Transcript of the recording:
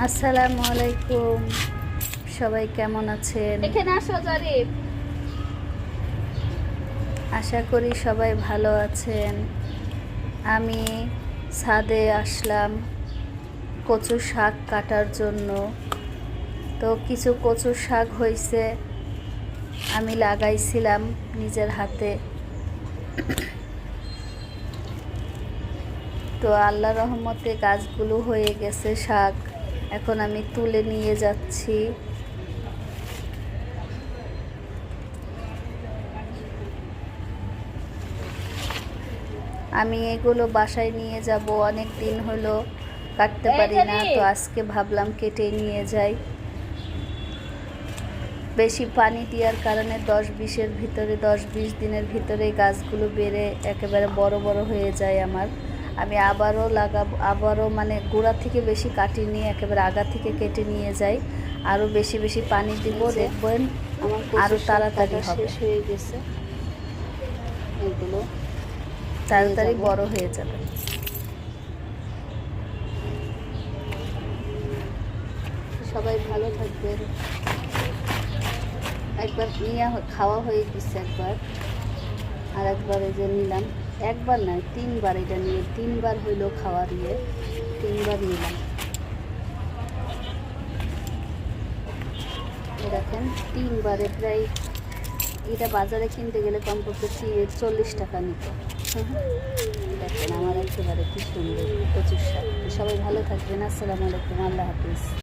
আসসালামু আলাইকুম। সবাই কেমন আছেন? এখানে আসো জারিফ। আশা করি সবাই ভালো আছেন। আমি ছাদে আসলাম কচু শাক কাটার জন্য। তো কিছু কচু শাক হয়েছে, আমি লাগাইছিলাম নিজের হাতে। তো আল্লাহ রহমতে গাছগুলো হয়ে গেছে শাক, এখন আমি তুলে নিয়ে যাচ্ছি। আমি এগুলো বাসায় নিয়ে যাব, অনেক দিন হলো কাটতে পারি না, তো আজকে ভাবলাম কেটে নিয়ে যাই। বেশি পানি দেওয়ার কারণে 10-20 দিনের ভিতরে গাছগুলো বেড়ে একেবারে বড় বড় হয়ে যায় আমার। আমি আবারও লাগাবো, আবারও মানে গোড়া থেকে বেশি কাটিনি, একেবারে আগা থেকে কেটে নিয়ে যাই। আরও বেশি বেশি পানি দিব, দেখবেন আমার আরও তাড়াতাড়ি হবে, শেষ হয়ে গেছে। এগুলো তাড়াতাড়ি বড় হয়ে যাবে। সবাই ভালো থাকবেন। একবার নিয়ে খাওয়া হয়ে গেছে একবার, আর একবার এই যে নিলাম। একবার নয়, 3বার এটা নিয়ে, 3বার হইলো খাওয়ার 3বার নিলাম। দেখেন 3বারে প্রায়, এটা বাজারে কিনতে গেলে কমপক্ষে 40 টাকা নিত। দেখেন আমার একেবারে কি সুন্দর কচুর শাক। সবাই ভালো থাকবেন। আসসালামু আলাইকুম, আল্লাহ হাফিজ।